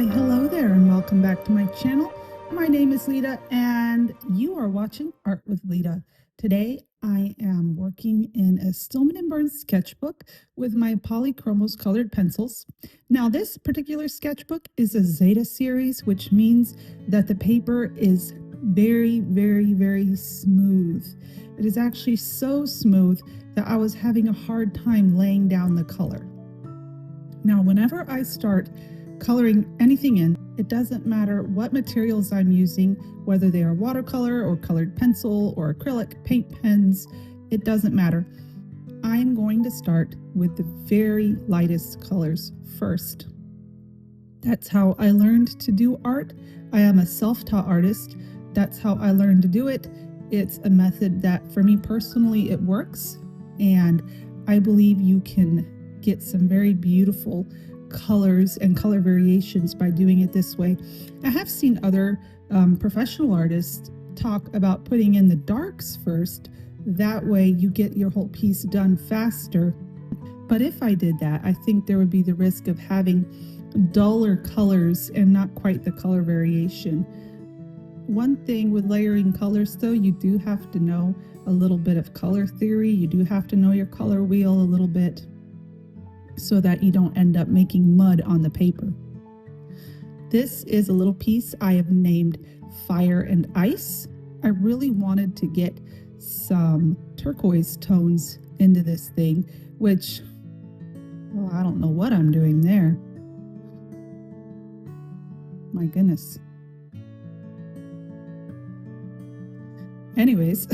Why, hello there, and welcome back to my channel. My name is Lita, and you are watching Art with Lita. Today, I am working in a Stillman and Birn sketchbook with my Polychromos colored pencils. Now, this particular sketchbook is a Zeta series, which means that the paper is very, very, very smooth. It is actually so smooth that I was having a hard time laying down the color. Now, whenever I start coloring anything in, it doesn't matter what materials I'm using, whether they are watercolor or colored pencil or acrylic paint pens, it doesn't matter. I'm going to start with the very lightest colors first. That's how I learned to do art. I am a self-taught artist. That's how I learned to do it. It's a method that for me personally, it works. And I believe you can get some very beautiful colors and color variations by doing it this way. I have seen other professional artists talk about putting in the darks first. That way you get your whole piece done faster. But if I did that, I think there would be the risk of having duller colors and not quite the color variation. One thing with layering colors though, you do have to know a little bit of color theory. You do have to know your color wheel a little bit, so that you don't end up making mud on the paper. This is a little piece I have named Fire and Ice. I really wanted to get some turquoise tones into this thing, which, well, I don't know what I'm doing there. My goodness. Anyways,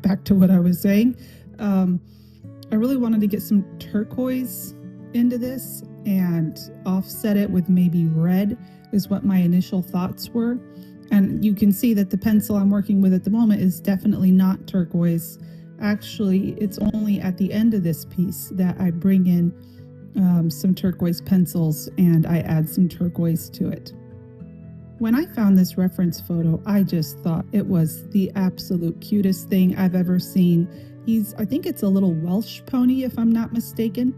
back to what I was saying. I really wanted to get some turquoise into this and offset it with maybe red is what my initial thoughts were. And you can see that the pencil I'm working with at the moment is definitely not turquoise. Actually, it's only at the end of this piece that I bring in some turquoise pencils and I add some turquoise to it. When I found this reference photo, I just thought it was the absolute cutest thing I've ever seen. I think it's a little Welsh pony, if I'm not mistaken,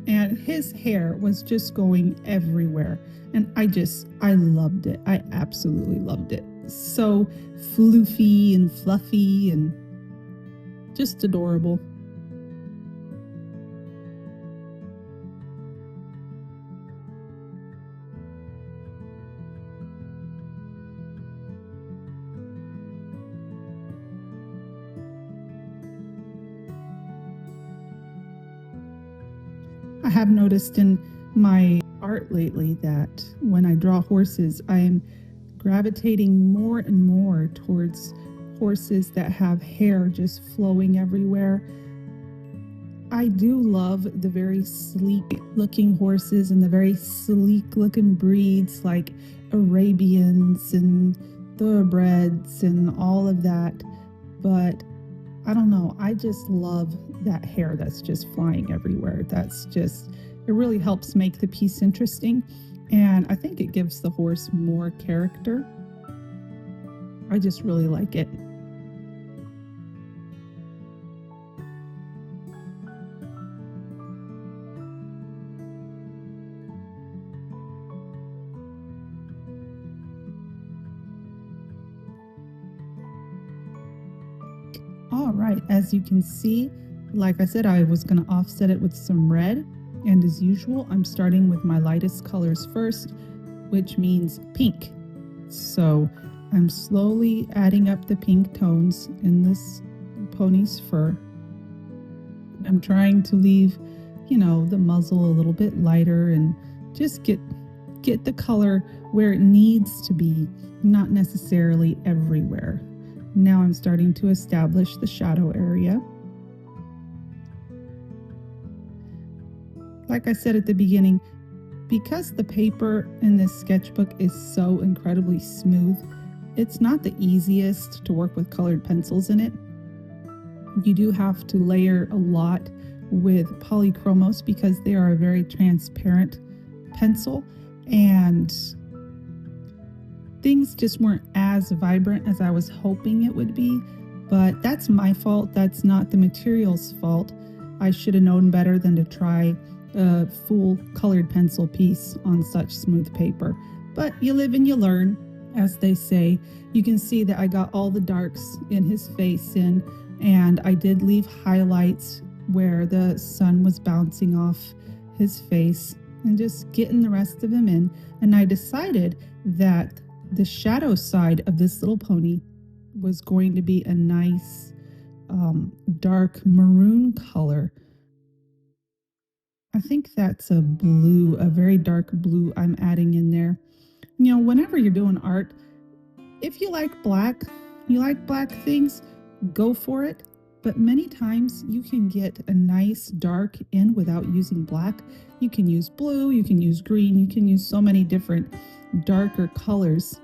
and his hair was just going everywhere. And I loved it. I absolutely loved it. So floofy and fluffy and just adorable. I have noticed in my art lately that when I draw horses, I'm gravitating more and more towards horses that have hair just flowing everywhere. I do love the very sleek looking horses and the very sleek looking breeds like Arabians and thoroughbreds and all of that. But I don't know, I just love that hair that's just flying everywhere. It really helps make the piece interesting, and I think it gives the horse more character. I just really like it. All right, as you can see, like I said, I was going to offset it with some red, and as usual, I'm starting with my lightest colors first, which means pink. So I'm slowly adding up the pink tones in this pony's fur. I'm trying to leave, the muzzle a little bit lighter and just get the color where it needs to be, not necessarily everywhere. Now I'm starting to establish the shadow area. Like I said at the beginning, because the paper in this sketchbook is so incredibly smooth, it's not the easiest to work with colored pencils in it. You do have to layer a lot with Polychromos because they are a very transparent pencil, and things just weren't as vibrant as I was hoping it would be, but that's my fault. That's not the material's fault. I should have known better than to try a full colored pencil piece on such smooth paper. But you live and you learn, as they say. You can see that I got all the darks in his face in, and I did leave highlights where the sun was bouncing off his face and just getting the rest of him in. And I decided that the shadow side of this little pony was going to be a nice dark maroon color. I think that's a blue, a very dark blue I'm adding in there. You know, whenever you're doing art, if you like black things, go for it. But many times you can get a nice dark in without using black. You can use blue, you can use green, you can use so many different darker colors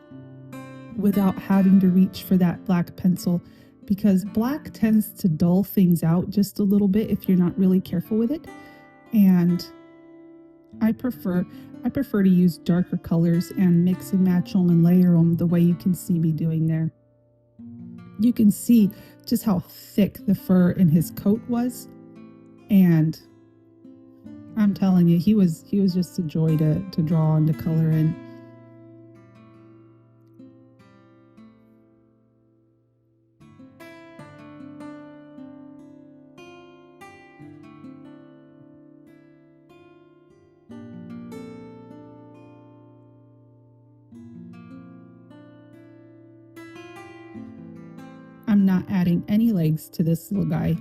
without having to reach for that black pencil, because black tends to dull things out just a little bit if you're not really careful with it. And I prefer to use darker colors and mix and match them and layer them the way you can see me doing there. You can see just how thick the fur in his coat was, and I'm telling you, he was just a joy to draw and to color in. I'm not adding any legs to this little guy.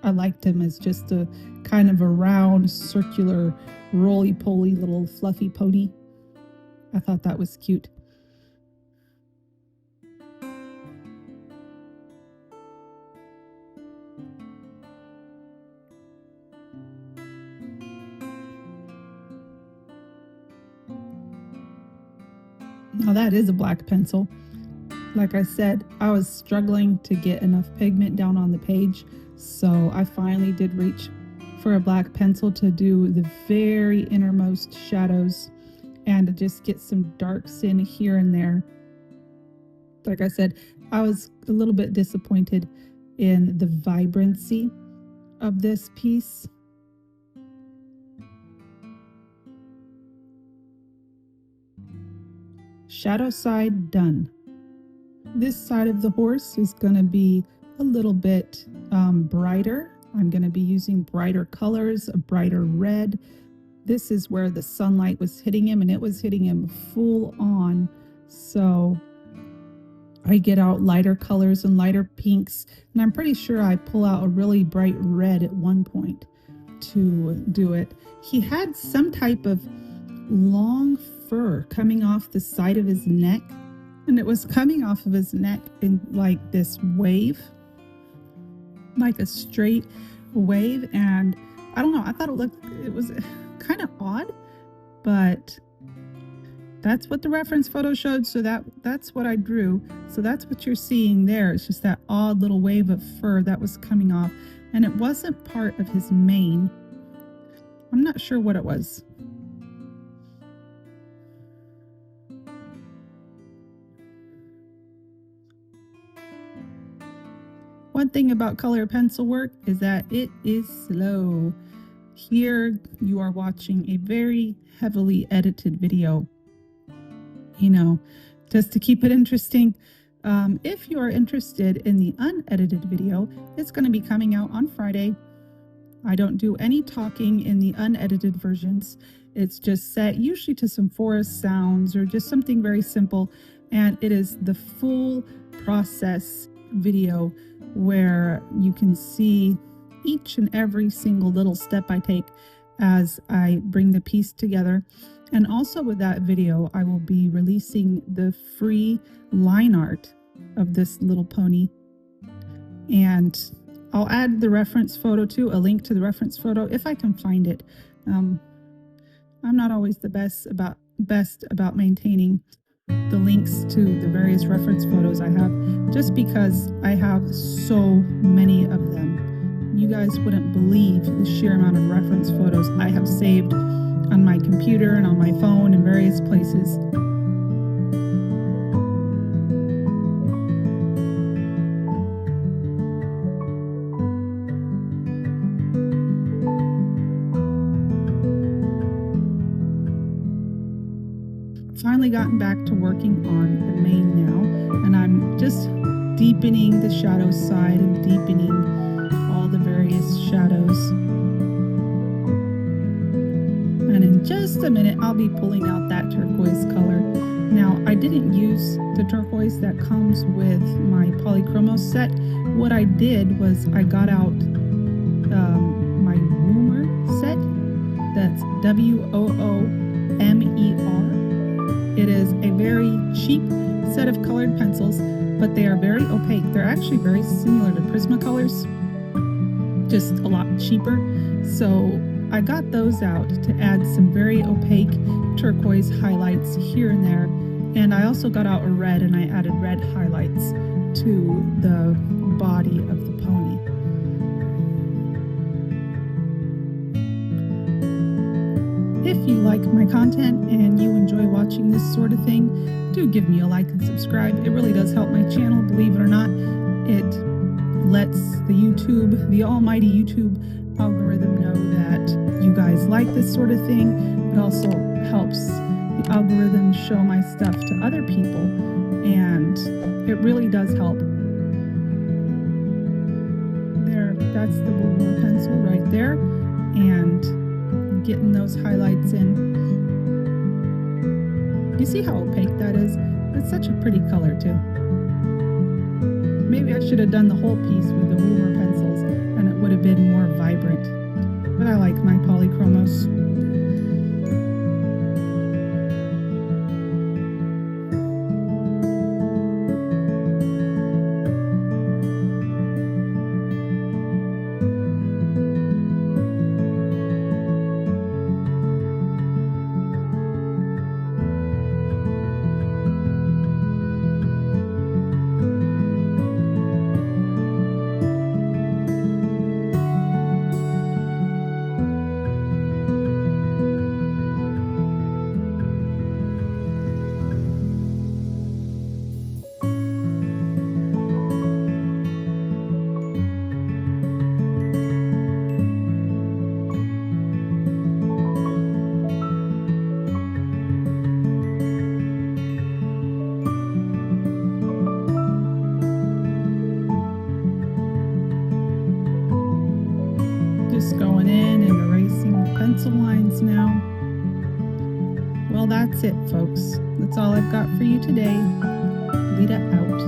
I liked him as just a kind of a round, circular, roly-poly little fluffy pony. I thought that was cute. Now that is a black pencil. Like I said, I was struggling to get enough pigment down on the page, so I finally did reach for a black pencil to do the very innermost shadows and to just get some darks in here and there. Like I said, I was a little bit disappointed in the vibrancy of this piece. Shadow side done. This side of the horse is going to be a little bit brighter. I'm going to be using brighter colors, a brighter red. This is where the sunlight was hitting him, and it was hitting him full on. So I get out lighter colors and lighter pinks, and I'm pretty sure I pull out a really bright red at one point to do it. He had some type of long fur coming off the side of his neck, and it was coming off of his neck in like this wave, like a straight wave. And I don't know, I thought it was kind of odd, but that's what the reference photo showed, so that's what I drew. So that's what you're seeing there. It's just that odd little wave of fur that was coming off, and it wasn't part of his mane. I'm not sure what it was. One thing about color pencil work is that it is slow. Here you are watching a very heavily edited video, you know, just to keep it interesting. If you are interested in the unedited video, it's going to be coming out on Friday. I don't do any talking in the unedited versions. It's just set usually to some forest sounds or just something very simple, and it is the full process video where you can see each and every single little step I take as I bring the piece together. And also with that video, I will be releasing the free line art of this little pony, and I'll add the reference photo too, a link to the reference photo if I can find it. I'm not always the best about maintaining the links to the various reference photos I have, just because I have so many of them. You guys wouldn't believe the sheer amount of reference photos I have saved on my computer and on my phone in various places. finally gotten back to working on the mane now, and I'm just deepening the shadow side and deepening all the various shadows. And in just a minute, I'll be pulling out that turquoise color. Now, I didn't use the turquoise that comes with my Polychromos set. What I did was I got out my Woomer set. That's WOOMER. It is a very cheap set of colored pencils, but they are very opaque. They're actually very similar to Prismacolors, just a lot cheaper. So I got those out to add some very opaque turquoise highlights here and there. And I also got out a red, and I added red highlights to the body of the pony. If you like my content and you enjoy watching this sort of thing, do give me a like and subscribe. It really does help my channel, believe it or not. It lets the almighty YouTube algorithm know that you guys like this sort of thing. It also helps the algorithm show my stuff to other people, and it really does help. There, that's the Woomer pencil right there, and getting those highlights in. You see how opaque that is? It's such a pretty color too. Maybe I should have done the whole piece with the Woomer pencils, and it would have been more vibrant. But I like my Polychromos. Just going in and erasing the pencil lines now. Well, that's it, folks. That's all I've got for you today. Lita out.